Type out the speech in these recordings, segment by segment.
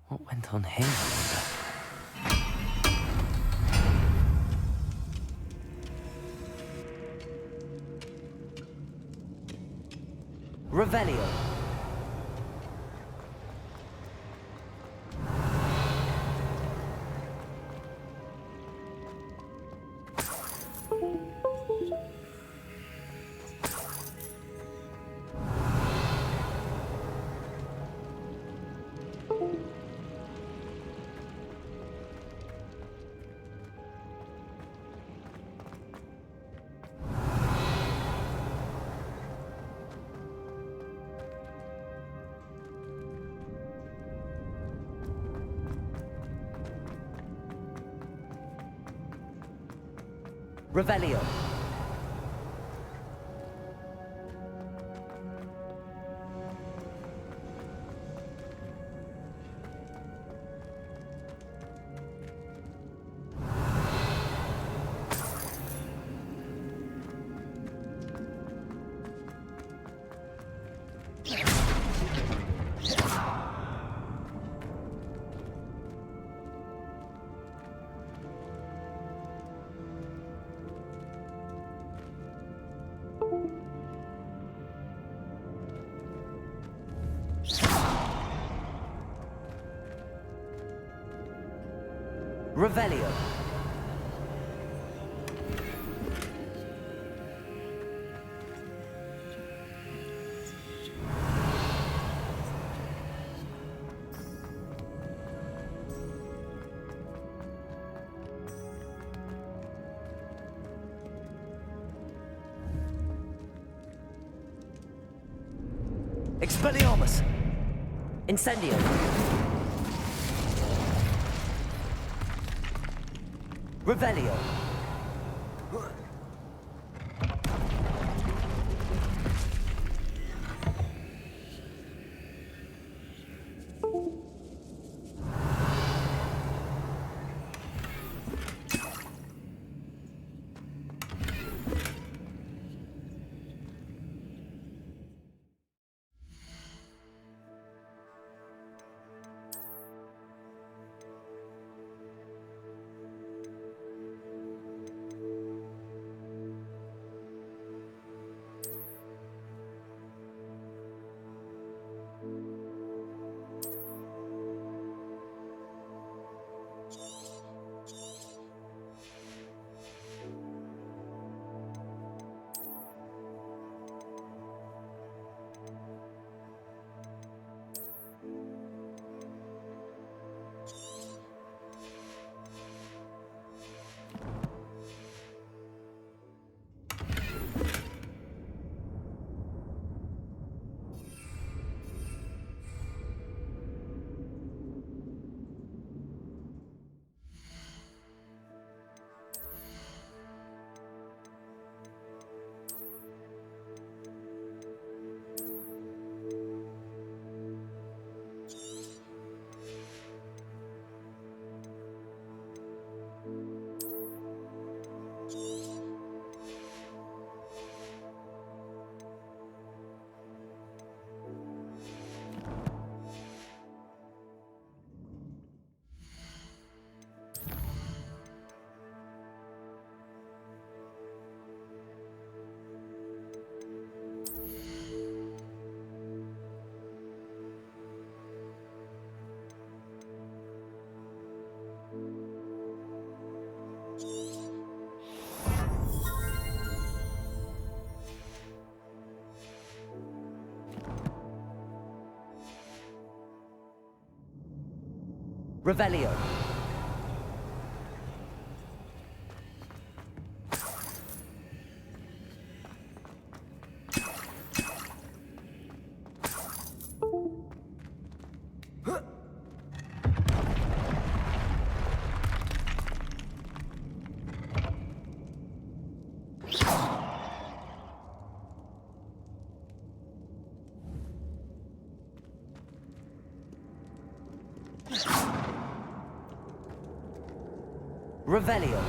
What went on here, I wonder? Revelio. Revelio. Revelio. Expelliarmus. Incendio. Revelio. Revelio. Revelio.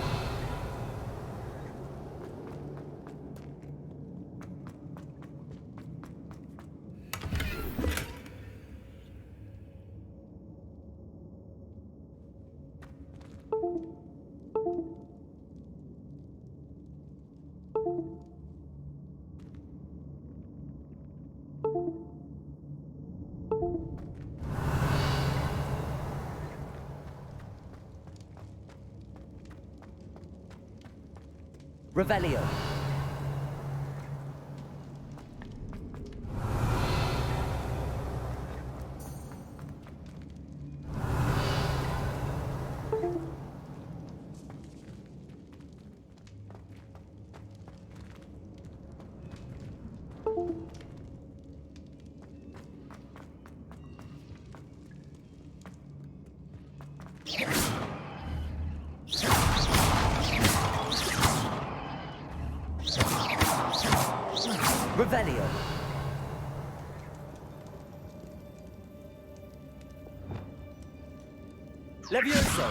Revelio. Revelio. Levioso.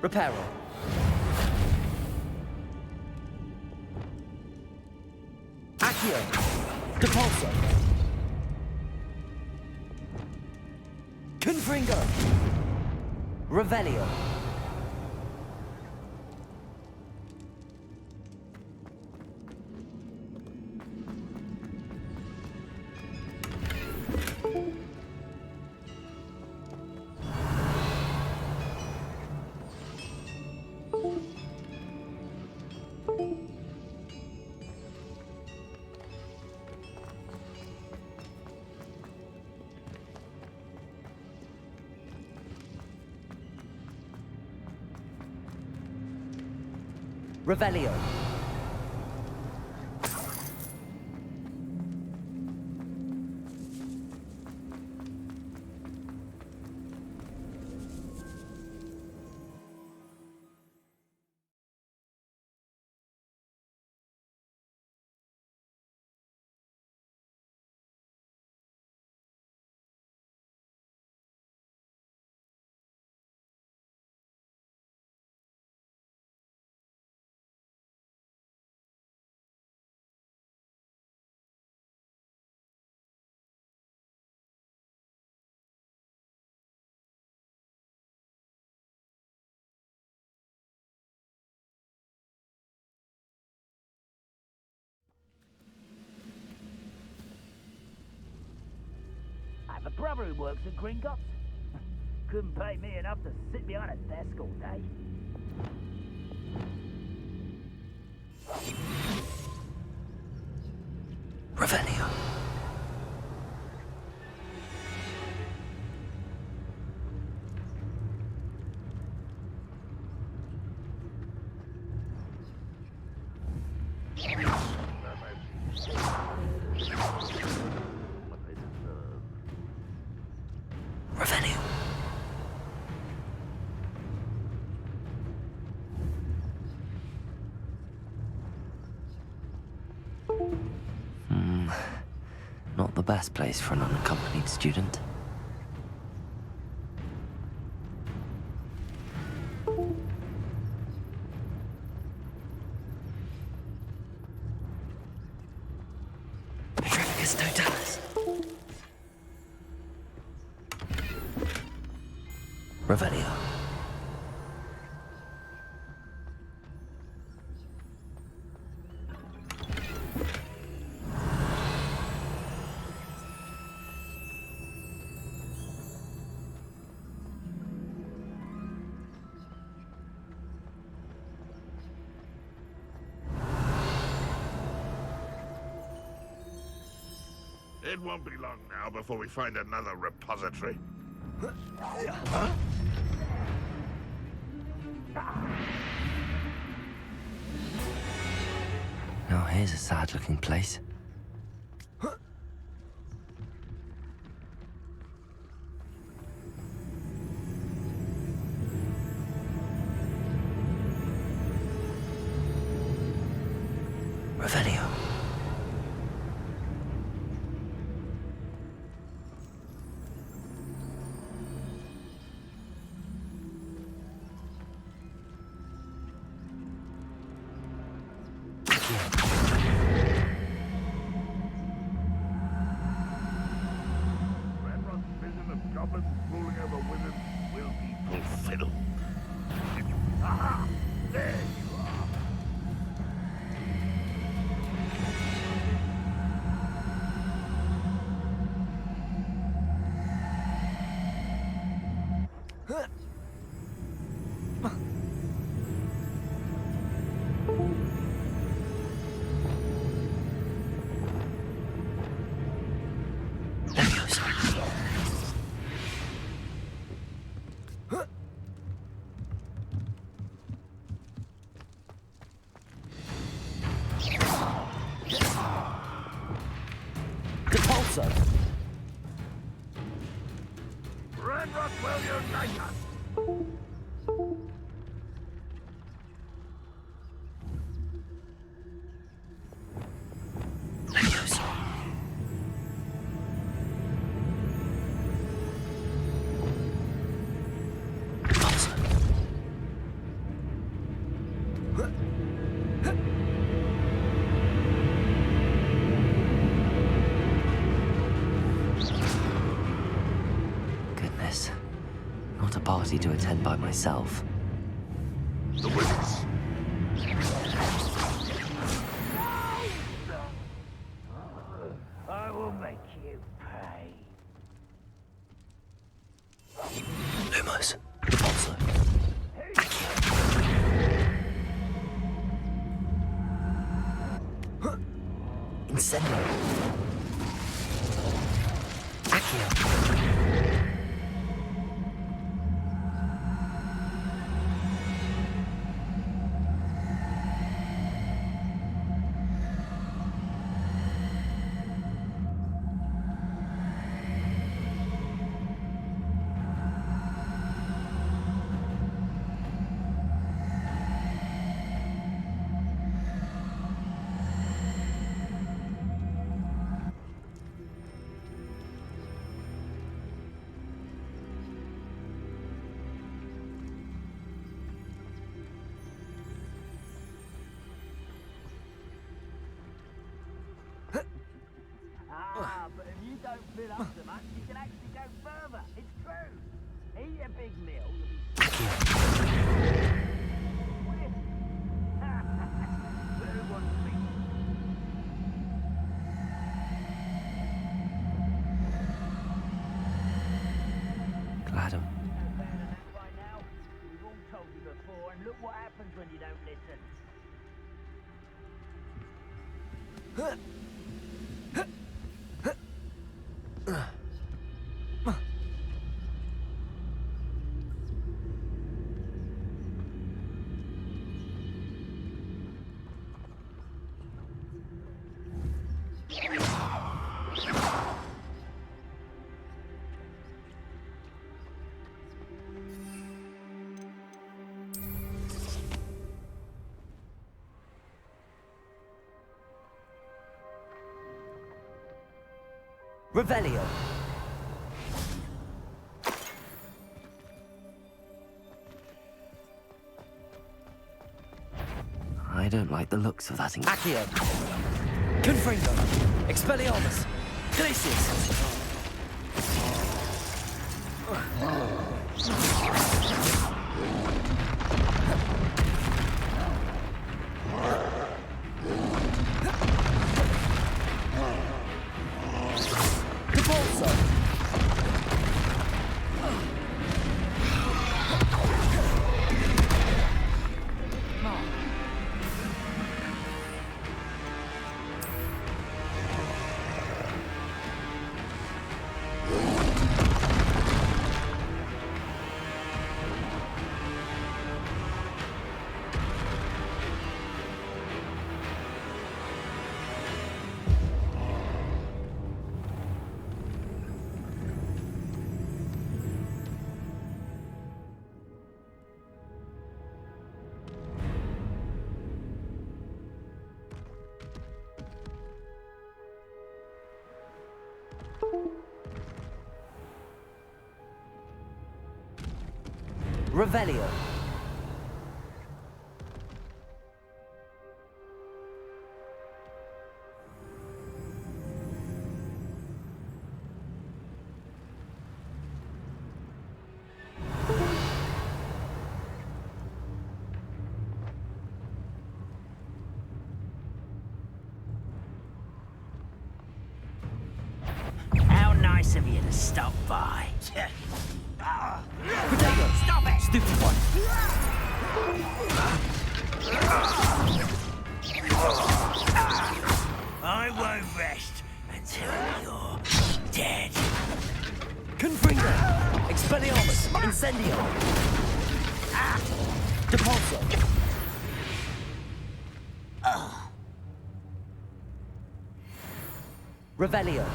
Reparo. Accio. Depulso. Confringo. Revelio. Revelio. I have a brother who works at Gringotts. Couldn't pay me enough to sit behind a desk all day. Revelio. Revelio. Not the best place for an unaccompanied student. Petrificus totalis. Revelio. It won't be long now before we find another repository. Now here's a sad-looking place. Revelio. Renron's vision of goblins ruling over women will be fulfilled. Aha! There you are! Not a party to attend by myself. The witness. I will make you pay. Lumos. Also. Incendio. Accio. But if you don't fill up so much, you can actually go further. It's true. Eat a big meal, you'll be... Who wants me? Glad I'm... You know better than that by now. We've all told you before, and look what happens when you don't listen. Revelio. I don't like the looks of that. Accio. Confringo. Expelliarmus. Glacius. Revelio. How nice of you to stop by. Potato. Confringo. Stop it! Stupid one. I won't rest until you're dead. Confringo. Expelliarmus. Incendio. Depulso. Revelio.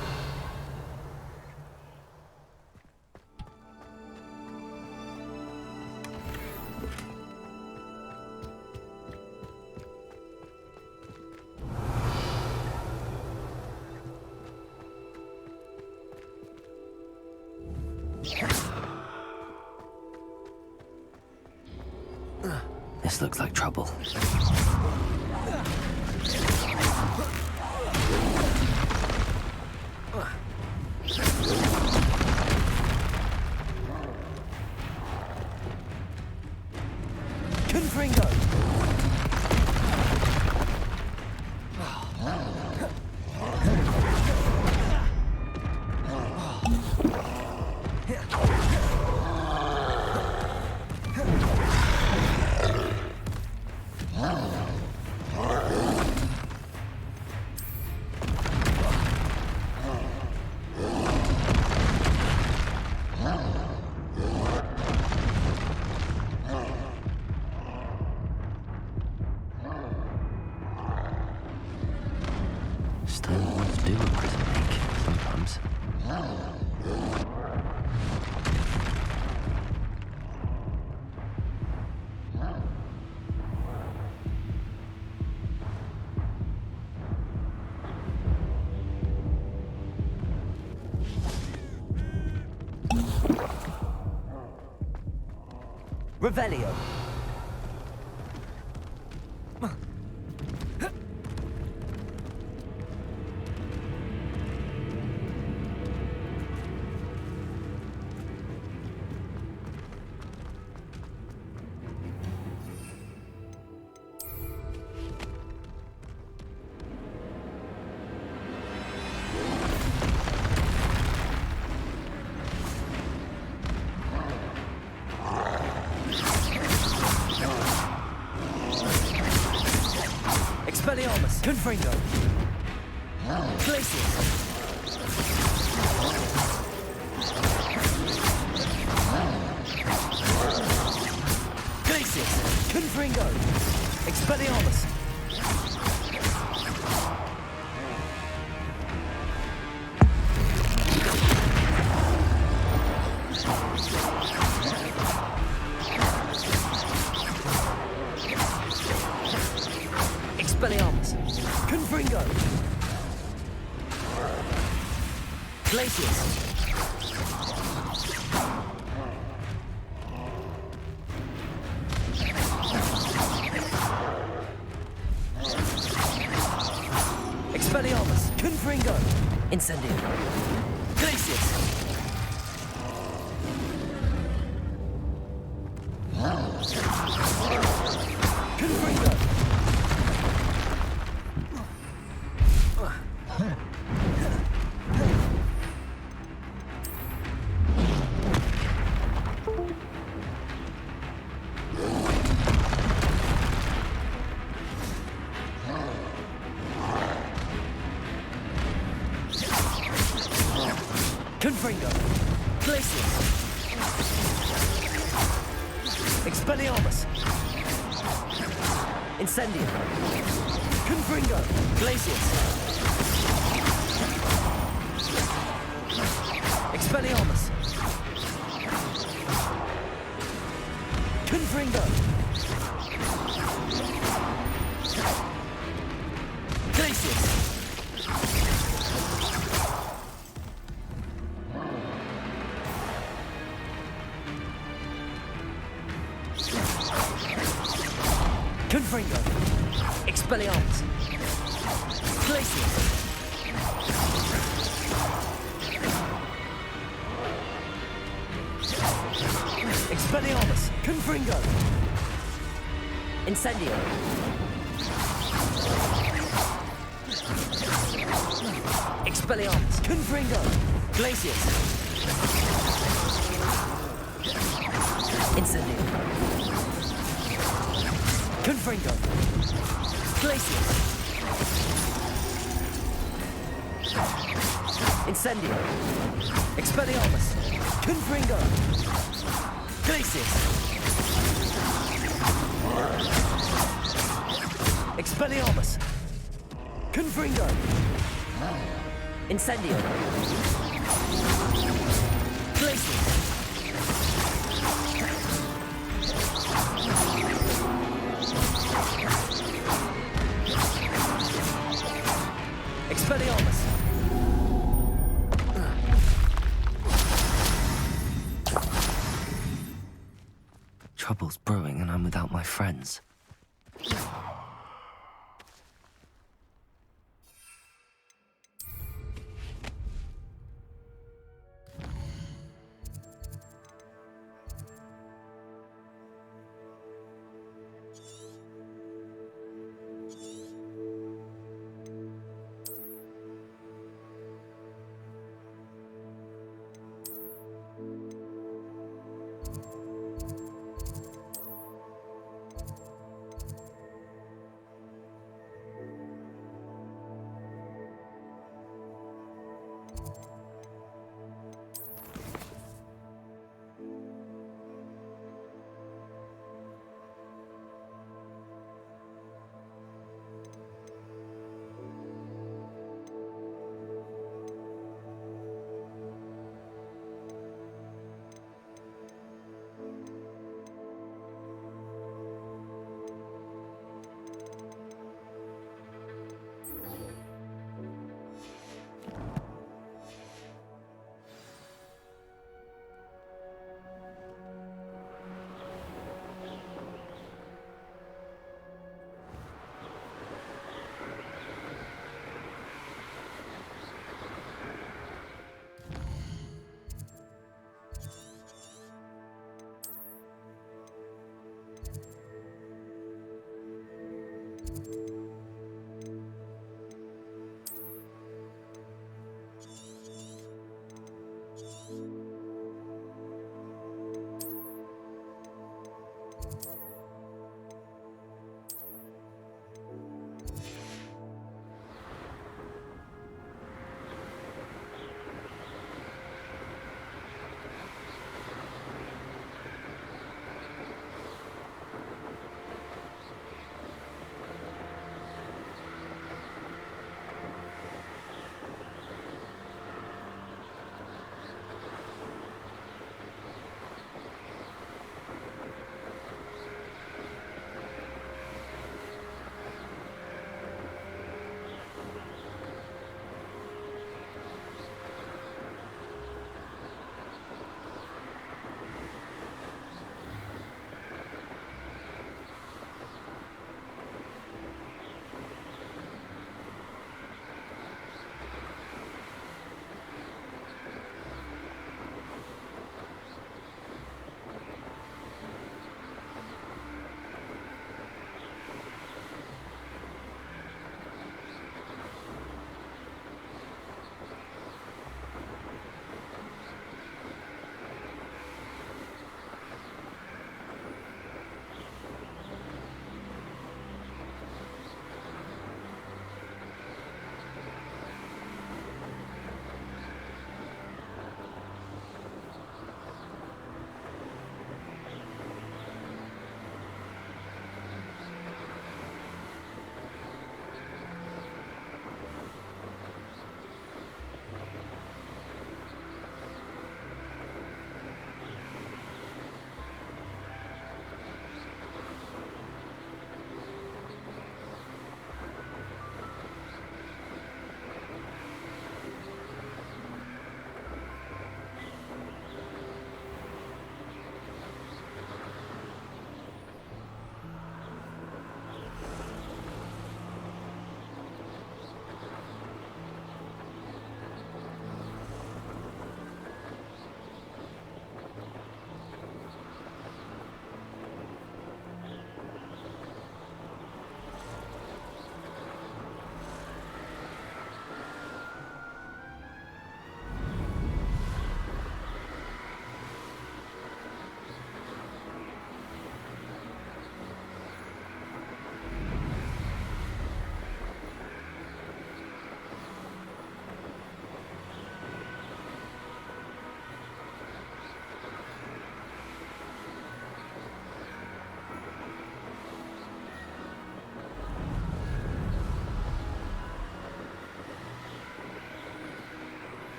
This looks like trouble. Confringo. Stone ones do a prison leak sometimes. Revelio. Expelliarmus. Confringo. Glacius. Glacius. Confringo. Expelliarmus. Expelliarmus. Confringo. Glacius. Expelliarmus. Confringo. Incendio. Glacius. Confringo. Confringo. Glacius. Expelliarmus. Incendio. Confringo. Glacius. Expelliarmus. Confringo. Glacius. Confringo. Expelliarmus. Glacius. Expelliarmus. Confringo. Incendio. Expelliarmus. Confringo. Glacius. Confringo. Glacius. Incendio. Expelliarmus. Confringo. Glacius. Expelliarmus. Confringo. Incendio. Glacius. Expelliarmus. Trouble's brewing and I'm without my friends.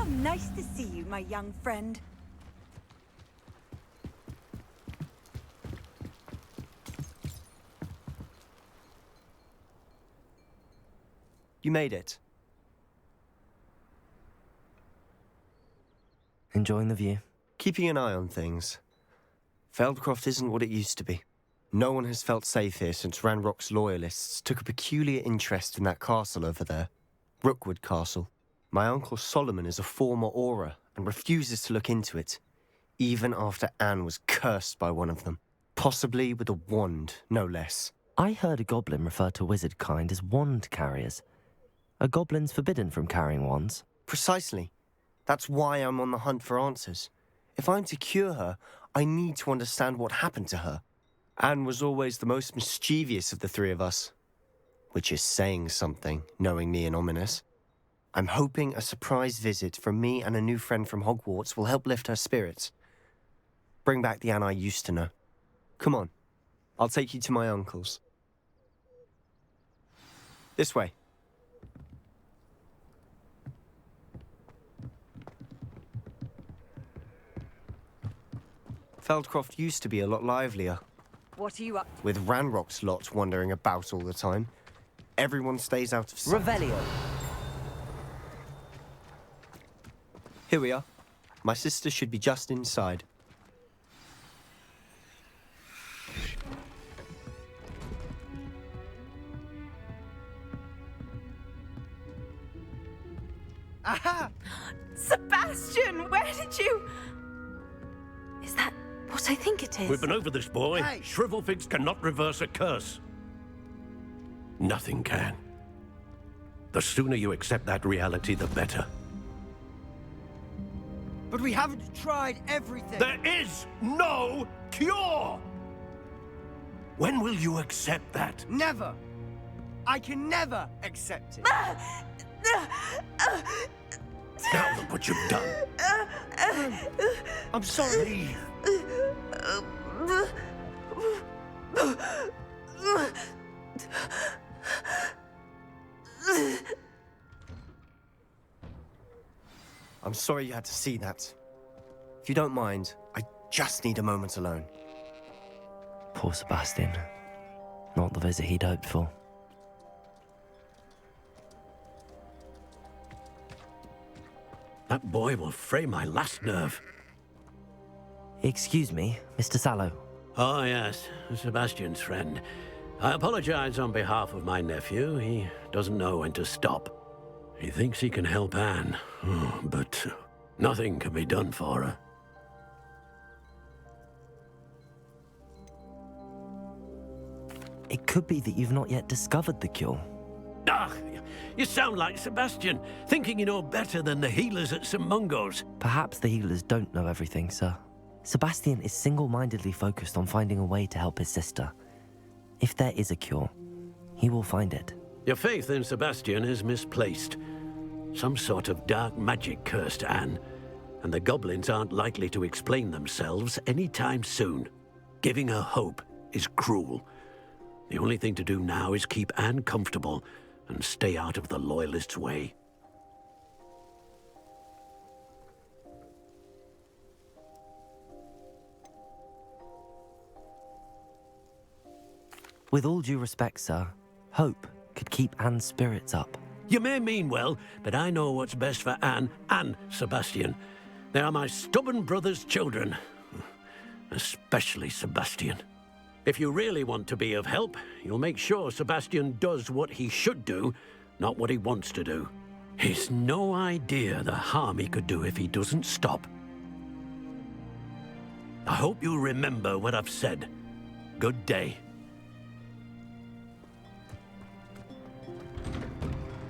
Nice to see you, my young friend. You made it. Enjoying the view? Keeping an eye on things. Faldcroft isn't what it used to be. No one has felt safe here since Ranrock's loyalists took a peculiar interest in that castle over there. Rookwood Castle. My uncle Solomon is a former Auror and refuses to look into it, even after Anne was cursed by one of them. Possibly with a wand, no less. I heard a goblin refer to wizard kind as wand carriers. Are goblins forbidden from carrying wands? Precisely. That's why I'm on the hunt for answers. If I'm to cure her, I need to understand what happened to her. Anne was always the most mischievous of the three of us. Which is saying something, knowing me and ominous. I'm hoping a surprise visit from me and a new friend from Hogwarts will help lift her spirits. Bring back the Anne I used to know. Come on, I'll take you to my uncle's. This way. Faldcroft used to be a lot livelier. What are you up to? With Ranrock's lot wandering about all the time. Everyone stays out of sight. Revelio. Here we are. My sister should be just inside. Aha! Sebastian, where did you... Is that what I think it is? We've been over this, boy. Hey. Shrivelfigs cannot reverse a curse. Nothing can. The sooner you accept that reality, the better. But we haven't tried everything. There is no cure! When will you accept that? Never. I can never accept it. Now look what you've done. I'm sorry. Leave. I'm sorry you had to see that. If you don't mind, I just need a moment alone. Poor Sebastian. Not the visit he'd hoped for. That boy will fray my last nerve. Excuse me, Mr. Sallow. Oh, yes, Sebastian's friend. I apologize on behalf of my nephew. He doesn't know when to stop. He thinks he can help Anne, but nothing can be done for her. It could be that you've not yet discovered the cure. Ah, you sound like Sebastian, thinking you know better than the healers at St. Mungo's. Perhaps the healers don't know everything, sir. Sebastian is single-mindedly focused on finding a way to help his sister. If there is a cure, he will find it. Your faith in Sebastian is misplaced. Some sort of dark magic cursed Anne, and the goblins aren't likely to explain themselves anytime soon. Giving her hope is cruel. The only thing to do now is keep Anne comfortable and stay out of the Loyalists' way. With all due respect, sir, hope could keep Anne's spirits up. You may mean well, but I know what's best for Anne and Sebastian. They are my stubborn brother's children. Especially Sebastian. If you really want to be of help, you'll make sure Sebastian does what he should do, not what he wants to do. He's no idea the harm he could do if he doesn't stop. I hope you remember what I've said. Good day.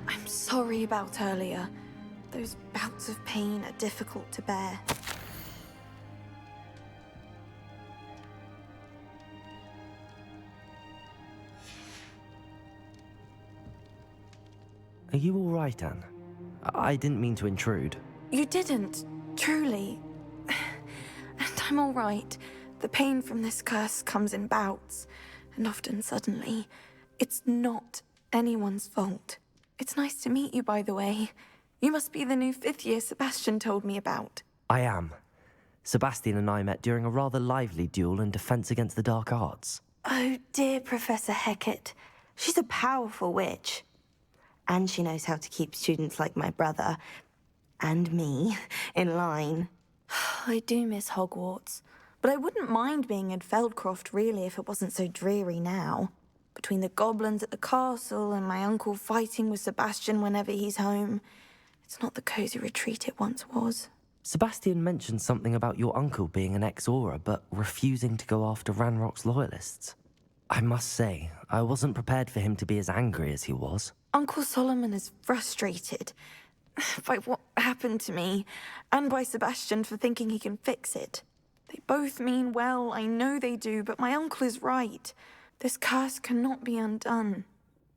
I'm sorry about earlier. Those bouts of pain are difficult to bear. Are you all right, Anne? I didn't mean to intrude. You didn't, truly. And I'm all right. The pain from this curse comes in bouts, and often suddenly. It's not anyone's fault. It's nice to meet you, by the way. You must be the new 5th year Sebastian told me about. I am. Sebastian and I met during a rather lively duel in defense against the dark arts. Oh, dear Professor Hecat. She's a powerful witch. And she knows how to keep students like my brother, and me, in line. I do miss Hogwarts, but I wouldn't mind being in Foldkroft, really, if it wasn't so dreary now. Between the goblins at the castle and my uncle fighting with Sebastian whenever he's home, it's not the cosy retreat it once was. Sebastian mentioned something about your uncle being an ex-Auror, but refusing to go after Ranrock's loyalists. I must say, I wasn't prepared for him to be as angry as he was. Uncle Solomon is frustrated by what happened to me, and by Sebastian for thinking he can fix it. They both mean well, I know they do, but my uncle is right. This curse cannot be undone.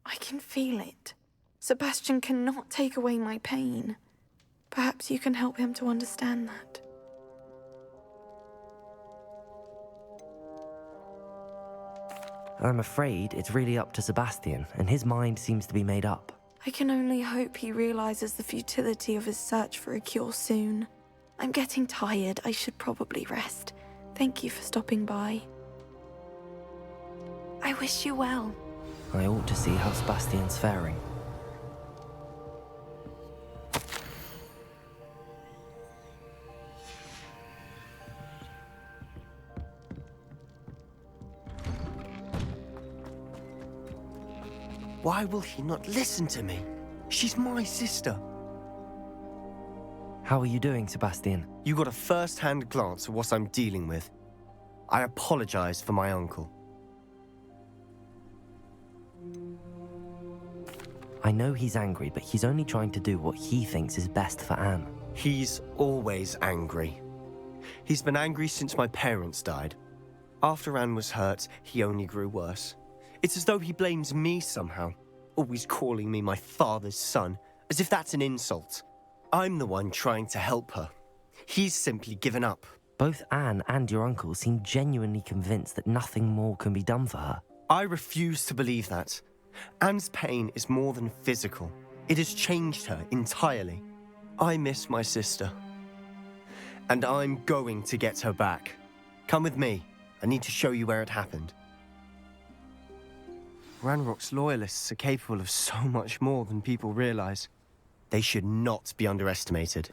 I can feel it. Sebastian cannot take away my pain. Perhaps you can help him to understand that. I'm afraid it's really up to Sebastian, and his mind seems to be made up. I can only hope he realizes the futility of his search for a cure soon. I'm getting tired. I should probably rest. Thank you for stopping by. I wish you well. I ought to see how Sebastian's faring. Why will he not listen to me? She's my sister. How are you doing, Sebastian? You got a first-hand glance at what I'm dealing with. I apologize for my uncle. I know he's angry, but he's only trying to do what he thinks is best for Anne. He's always angry. He's been angry since my parents died. After Anne was hurt, he only grew worse. It's as though he blames me somehow, always calling me my father's son, as if that's an insult. I'm the one trying to help her. He's simply given up. Both Anne and your uncle seem genuinely convinced that nothing more can be done for her. I refuse to believe that. Anne's pain is more than physical. It has changed her entirely. I miss my sister. And I'm going to get her back. Come with me. I need to show you where it happened. Ranrock's loyalists are capable of so much more than people realize. They should not be underestimated.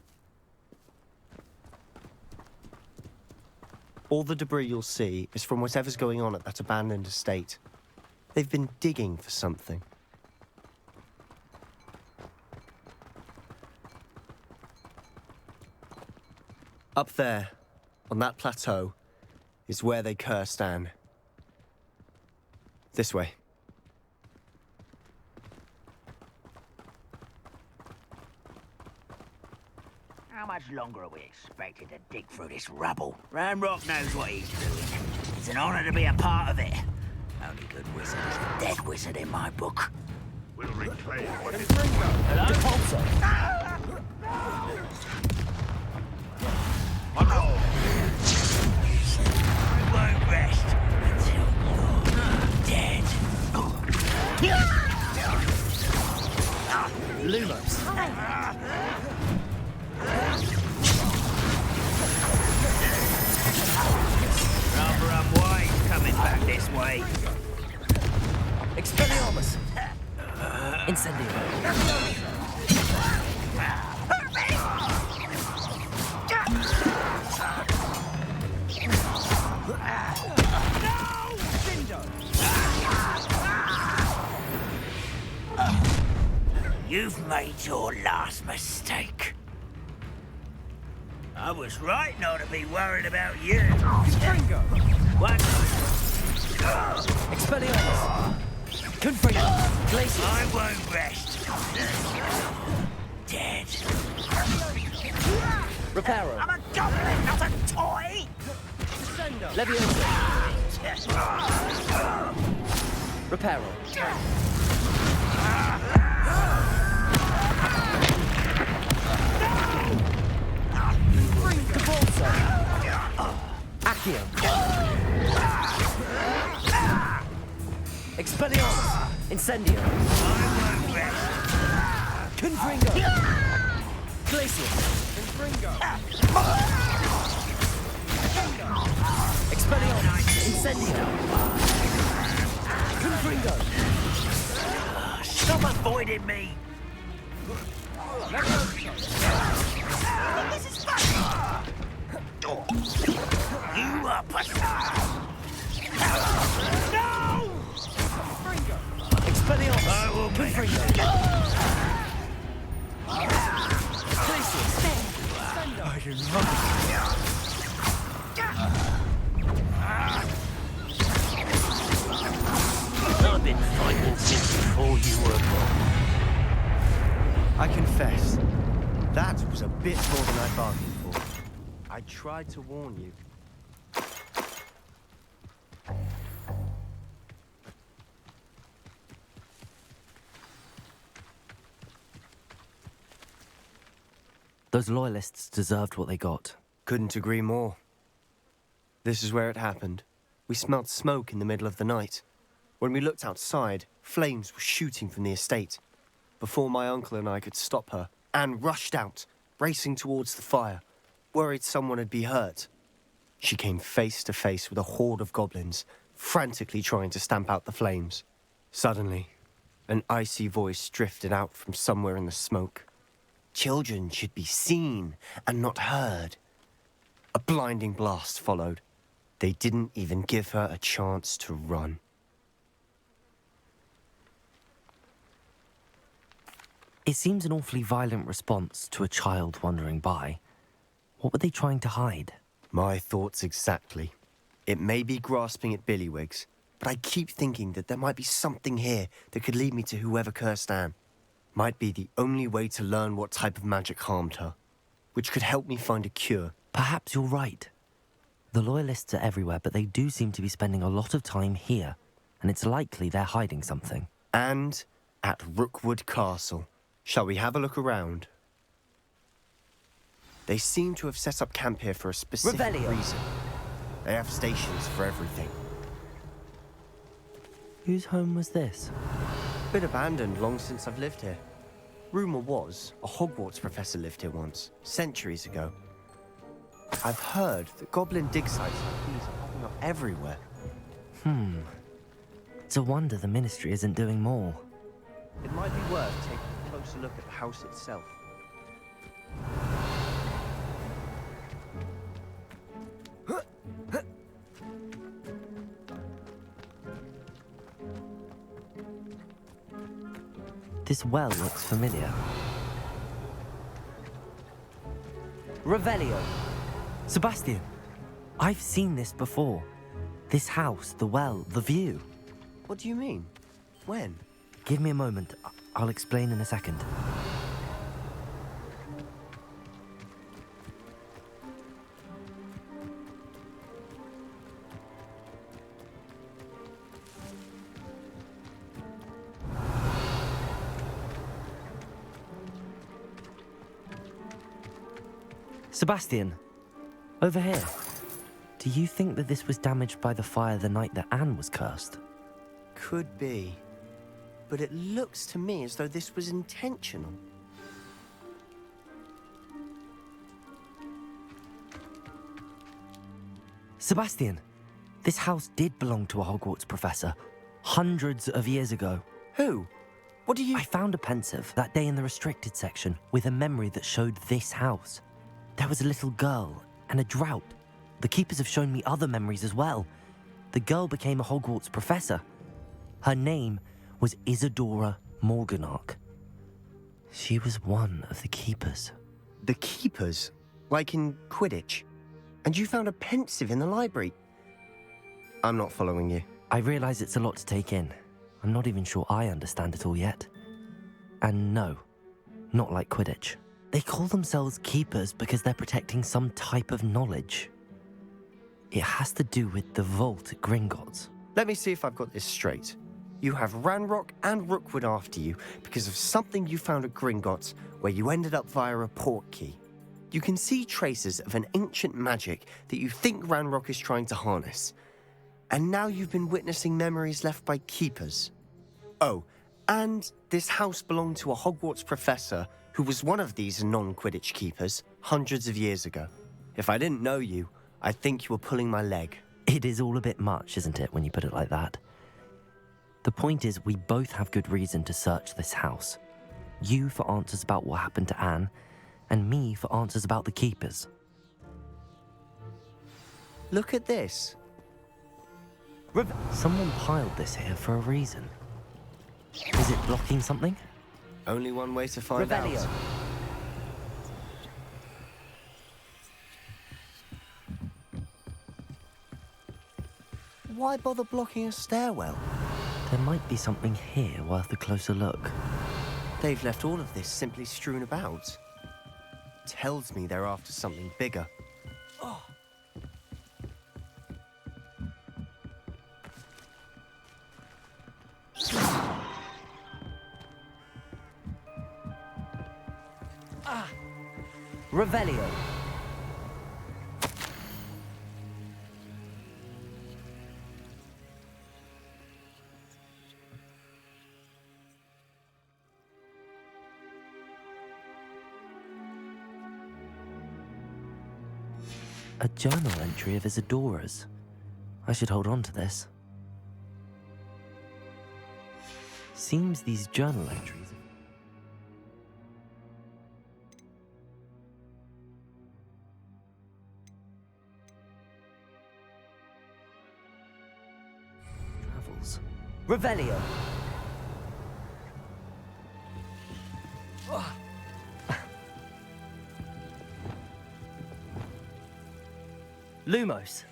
All the debris you'll see is from whatever's going on at that abandoned estate. They've been digging for something. Up there, on that plateau, is where they cursed Anne. This way. How much longer are we expected to dig through this rubble? Ranrock knows what he's doing. It's an honor to be a part of it. Only good wizard is a dead wizard in my book. We'll reclaim what is I won't rest until you're dead. Lumos. Rather unwise coming back this way. Expelliarmus. Incendio. You've made your last mistake. I was right not to be worried about you. Stringo. What? Expelliarmus. Confringo. Glacier. I won't rest. Dead. Reparo. I'm a goblin, not a toy! Leviosa. Reparo. Cabalso. Accio. Expelliarmus. Incendio. I won't rest. Confringo. Glacier! Confringo! Expelliarmus! Incendio! Confringo! Stop avoiding me! This is fun! You are No! Expelliarmus! I will make Confringo! I've been fighting since before you were born. I confess, that was a bit more than I bargained for. I tried to warn you. Those loyalists deserved what they got. Couldn't agree more. This is where it happened. We smelled smoke in the middle of the night. When we looked outside, flames were shooting from the estate. Before my uncle and I could stop her, Anne rushed out, racing towards the fire, worried someone would be hurt. She came face to face with a horde of goblins, frantically trying to stamp out the flames. Suddenly, an icy voice drifted out from somewhere in the smoke. Children should be seen and not heard. A blinding blast followed. They didn't even give her a chance to run. It seems an awfully violent response to a child wandering by. What were they trying to hide? My thoughts exactly. It may be grasping at billywhigs, but I keep thinking that there might be something here that could lead me to whoever cursed Anne. Might be the only way to learn what type of magic harmed her, which could help me find a cure. Perhaps you're right. The loyalists are everywhere, but they do seem to be spending a lot of time here, and it's likely they're hiding something. And at Rookwood Castle. Shall we have a look around? They seem to have set up camp here for a specific reason. They have stations for everything. Whose home was this? Been abandoned long since I've lived here. Rumour was a Hogwarts professor lived here once, centuries ago. I've heard that goblin dig sites like these are popping up everywhere. It's a wonder the Ministry isn't doing more. It might be worth taking a closer look at the house itself. This well looks familiar. Revelio! Sebastьян! I've seen this before. This house, the well, the view. What do you mean? When? Give me a moment. I'll explain in a second. Sebastьян, over here. Do you think that this was damaged by the fire the night that Anne was cursed? Could be. But it looks to me as though this was intentional. Sebastьян, this house did belong to a Hogwarts professor, hundreds of years ago. Who? What do you... I found a pensive that day in the restricted section with a memory that showed this house. There was a little girl and a drought. The keepers have shown me other memories as well. The girl became a Hogwarts professor. Her name was Isadora Morganach. She was one of the keepers. The keepers? Like in Quidditch? And you found a pensive in the library? I'm not following you. I realize it's a lot to take in. I'm not even sure I understand it all yet. And no, not like Quidditch. They call themselves keepers because they're protecting some type of knowledge. It has to do with the vault at Gringotts. Let me see if I've got this straight. You have Ranrock and Rookwood after you because of something you found at Gringotts where you ended up via a port key. You can see traces of an ancient magic that you think Ranrock is trying to harness. And now you've been witnessing memories left by keepers. Oh, and this house belonged to a Hogwarts professor who was one of these non-Quidditch keepers hundreds of years ago. If I didn't know you, I'd think you were pulling my leg. It is all a bit much, isn't it, when you put it like that? The point is, we both have good reason to search this house. You for answers about what happened to Anne, and me for answers about the keepers. Look at this. Someone piled this here for a reason. Is it blocking something? Only one way to find out. Why bother blocking a stairwell? There might be something here worth a closer look. They've left all of this simply strewn about. Tells me they're after something bigger. Oh. Revelio. A journal entry of Isadora's. I should hold on to this. Seems these journal entries... travels. Revelio! Lumos.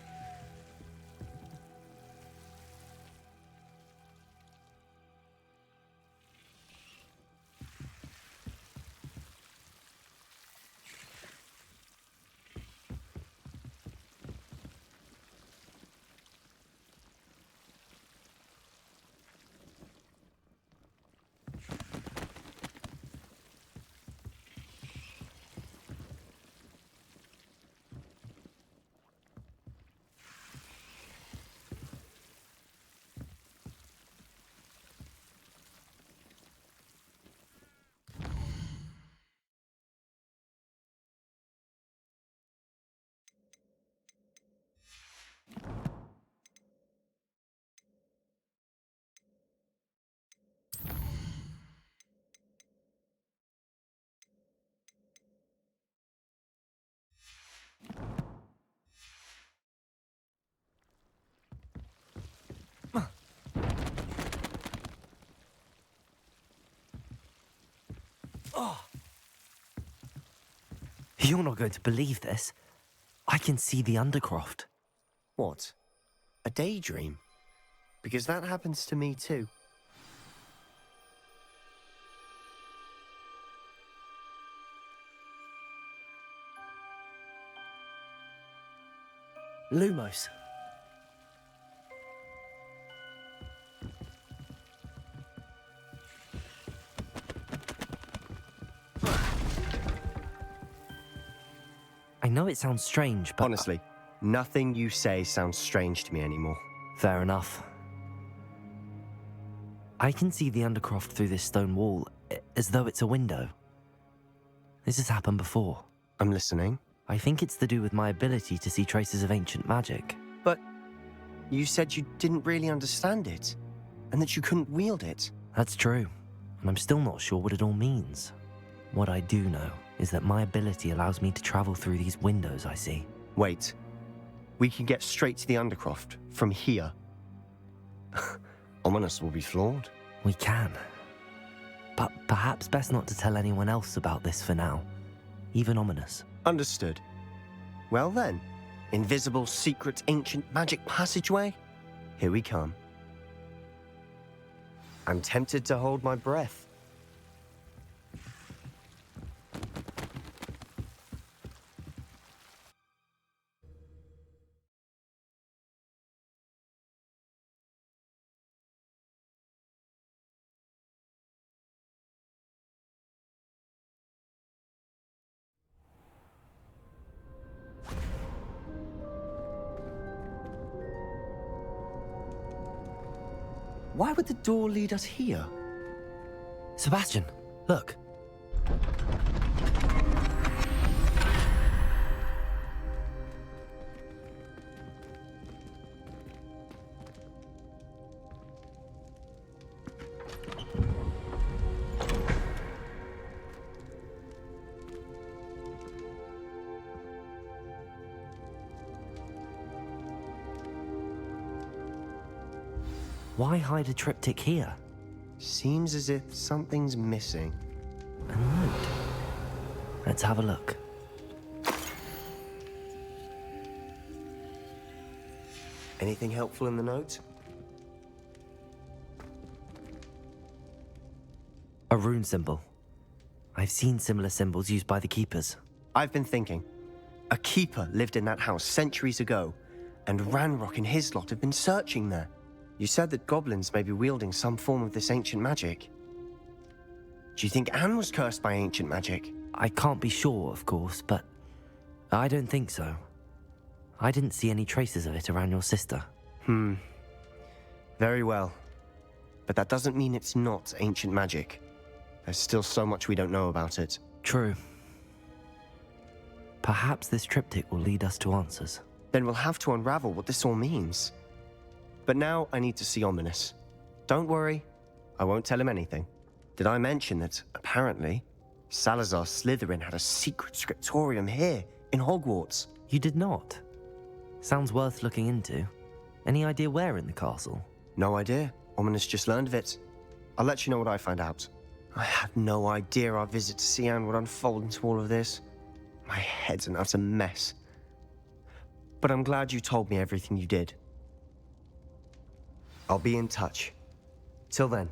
You're not going to believe this. I can see the Undercroft. What? A daydream? Because that happens to me too. Lumos. I know it sounds strange, but... Honestly, nothing you say sounds strange to me anymore. Fair enough. I can see the Undercroft through this stone wall, as though it's a window. This has happened before. I'm listening. I think it's to do with my ability to see traces of ancient magic. But you said you didn't really understand it, and that you couldn't wield it. That's true, and I'm still not sure what it all means. What I do know is that my ability allows me to travel through these windows I see. Wait. We can get straight to the Undercroft from here. Ominous will be flawed. We can. But perhaps best not to tell anyone else about this for now. Even Ominous. Understood. Well then, invisible, secret, ancient magic passageway? Here we come. I'm tempted to hold my breath. Why would the door lead us here? Sebastian, look. Why hide a triptych here? Seems as if something's missing. A note. Let's have a look. Anything helpful in the note? A rune symbol. I've seen similar symbols used by the keepers. I've been thinking. A keeper lived in that house centuries ago, and Ranrock and his lot have been searching there. You said that goblins may be wielding some form of this ancient magic. Do you think Anne was cursed by ancient magic? I can't be sure, of course, but I don't think so. I didn't see any traces of it around your sister. Very well. But that doesn't mean it's not ancient magic. There's still so much we don't know about it. True. Perhaps this triptych will lead us to answers. Then we'll have to unravel what this all means. But now I need to see Ominous. Don't worry, I won't tell him anything. Did I mention that, apparently, Salazar Slytherin had a secret scriptorium here, in Hogwarts? You did not? Sounds worth looking into. Any idea where in the castle? No idea. Ominous just learned of it. I'll let you know what I find out. I had no idea our visit to see Anne would unfold into all of this. My head's an utter mess. But I'm glad you told me everything you did. I'll be in touch. Till then.